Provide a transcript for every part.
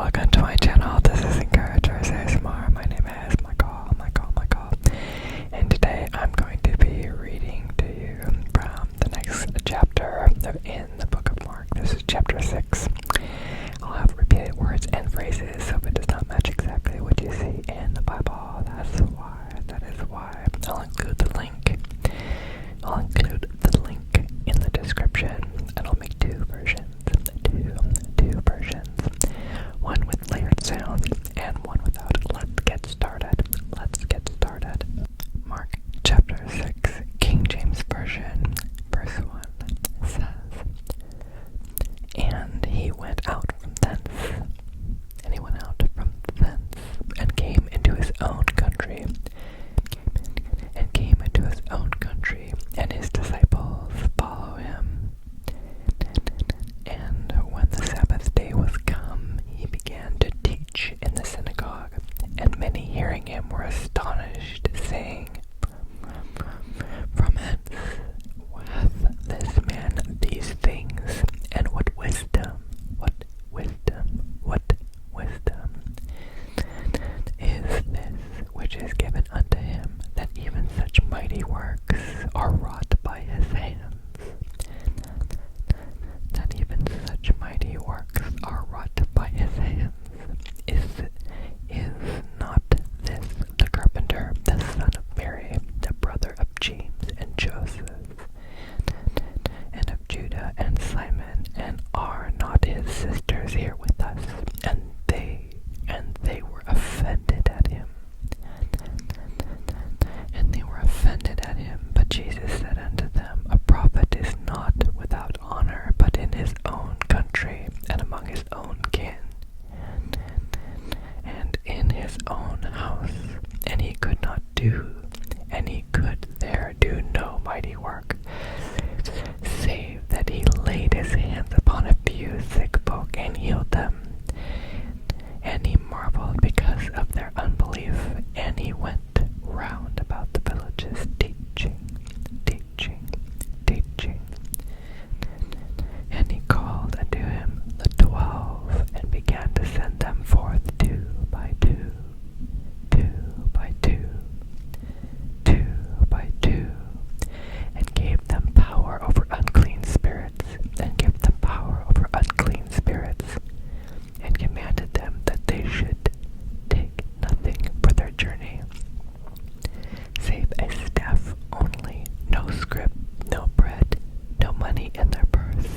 welcome to my channel. This is Encouragers ASMR. My name is Michael. And today I'm going to be reading to you from the next chapter in the book of Mark. This is chapter 6. I'll have repeated words and phrases, so if it does not match exactly what you see in the Bible, that is why. I'll include the link in the description, and I'll make two versions. One with layered sounds and one without. Let's get started. Mark chapter 6, King James Version, verse 1 says, And he went out from thence, and came into his own country, and his disciples follow him. And when the Sabbath day was come, he began to teach in the synagogue, and many hearing him were astonished, saying, From whence hath this man these things, and what wisdom is this which is given unto him, that even such mighty works are wrought by his hands? Is not this the carpenter, the son of Mary, the brother of James and Joseph, and of Judah and Simon, and are not his sisters here with us? And they were offended at him. But Jesus said unto them, A prophet is not without honor, but in his own country, and among his own kin, and in his own house. And he could there do no mighty work, save that he laid his hands upon a few sick folk and healed them. And he marveled because of their unbelief, and he went round about the villages teaching. And he called unto him the 12, and began to send them forth two by two, and gave them power over unclean spirits, and commanded them that they should take nothing for their journey, save a staff only, no scrip, no bread, no money in their purse.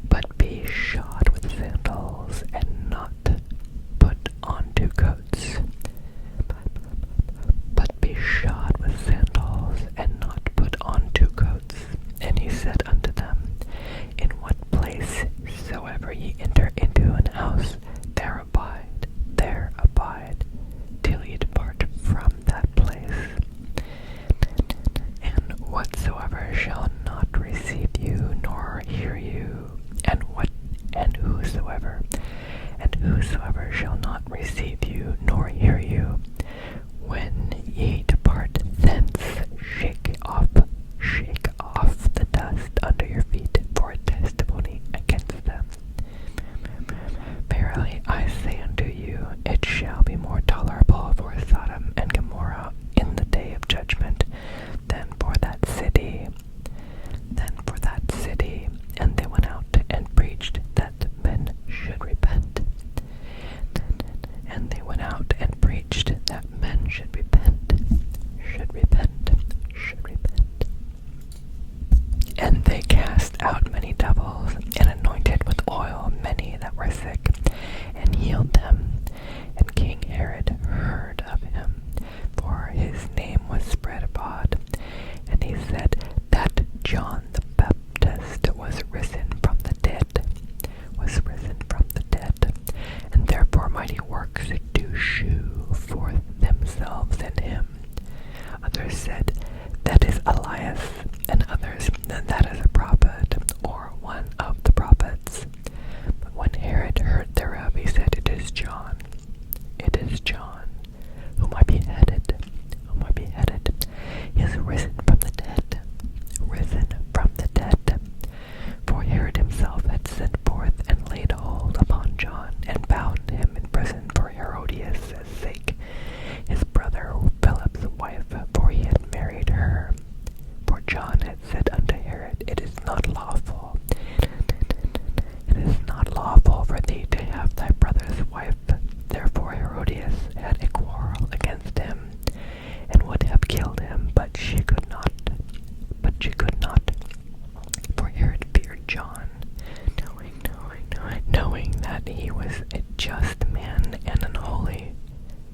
But be shod with sandals, and not put on two coats. And he said unto them, In what place soever ye enter into an house, there abide, till ye depart from that place. And whatsoever shall not receive you, nor hear you, and whosoever shall not receive you, nor hear you, when ye depart thence, shake off the dust under your feet for a testimony against them. Verily I say unto you, it shall be more tolerable for Sodom and Gomorrah in the day of judgment than for that city. And they went out and preached that men should repent. And they not lawful. It is not lawful for thee to have thy brother's wife. Therefore Herodias had a quarrel against him, and would have killed him, but she could not. For Herod feared John, knowing that he was a just man and an holy,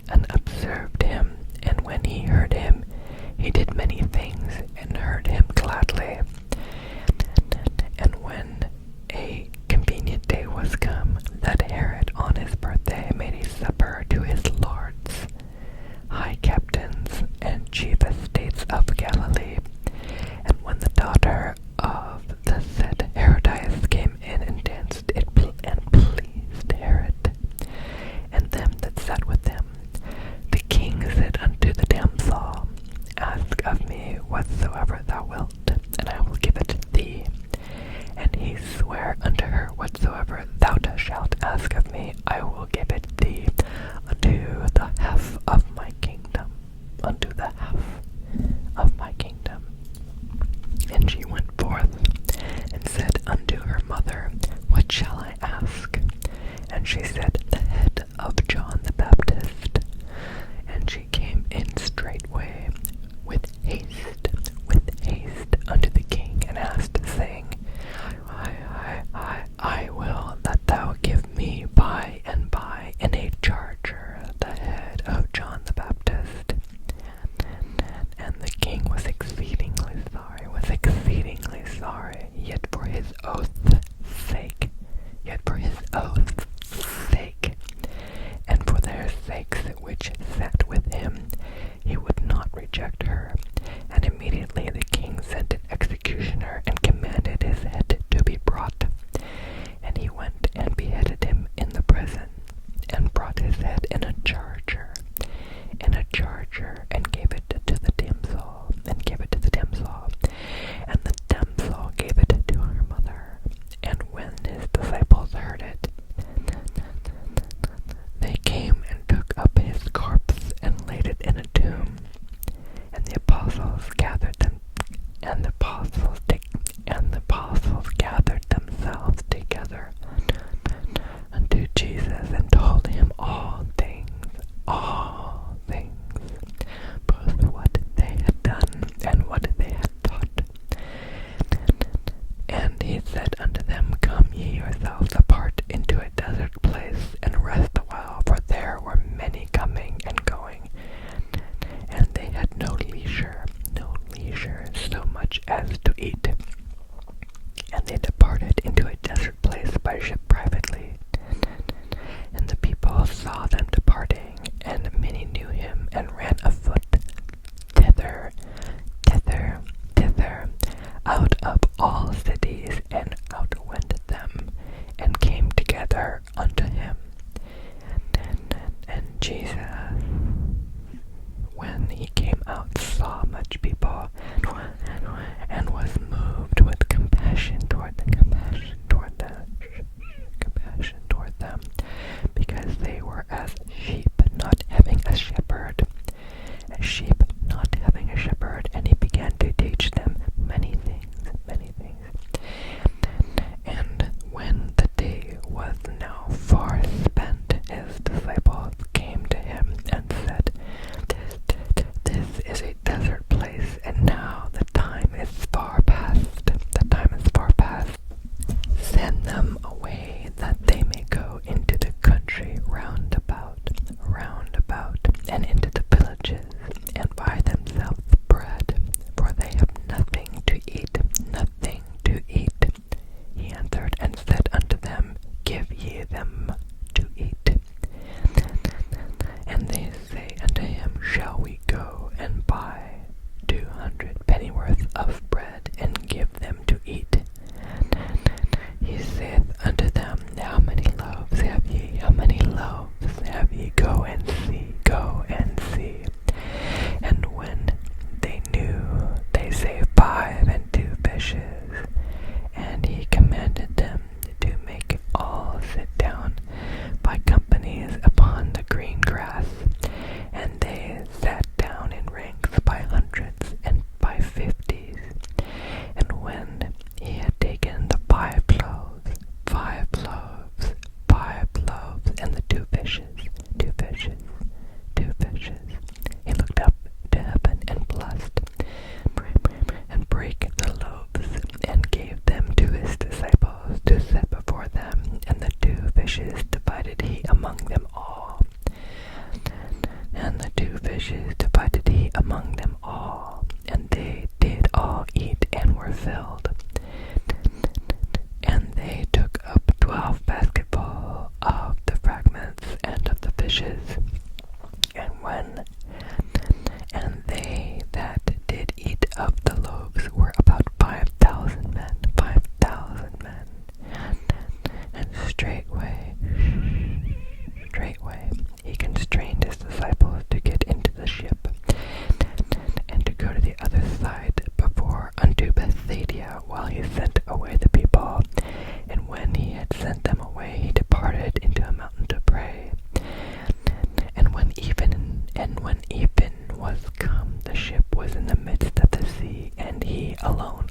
and observed him. And when he heard him, he did many things, and heard him gladly. And when a convenient day was come, that Herod on his birthday made a supper to his lords, high captains, and chief estates of Galilee. And when the daughter of the said Herodias came in and danced, it and pleased Herod, and them that sat with him. The king said unto the damsel, Ask of me whatsoever thou wilt, and I will give it thee. And he sware unto her, Whatsoever thou shalt ask of me, I will give it thee, unto the half of my kingdom. Unto the half of my kingdom. And she went forth, and said unto her mother, What shall I ask? And she said, The head of John the Baptist. And she came in straightway with haste unto the king, and asked, saying, I will that thou give me by and by in a charger the head of John the Baptist. And the king was exceedingly sorry, yet for his oath's sake, and for their sakes which sat with him, he would not reject her. And immediately the king sent an executioner, and commanded his head to be brought. And he went and beheaded him in the prison, and brought his head in a charger, and gave it to the damsel, And the damsel gave it to her mother. And when his disciples heard it, they came and took up his corpse, and laid it in a tomb. And the apostles gathered themselves together unto Jesus, and told him all things, both what they had done and what they had taught. And he said unto them, Come ye yourselves apart into a desert place, and rest a while, for there were many coming and going, and they had no leisure so much as to eat. And they departed into a desert place by ship privately. And the people saw them departing, and many knew him, and ran afoot thither, out of all cities, and outwent them, and came together unto him. And Jesus, when he came out, saw much people, and sailed. And they took up 12 basketfuls of the fragments and of the fishes. And they that did eat of the loaves were about 5,000 men, 5,000 men. And straightway, he constrained his disciples to get into the ship, and to go to the other side before unto Bethsaida, while he sent away the people. And when he had sent them away, he departed into a mountain to pray. And when even was come, the ship was in the midst of the sea, and he alone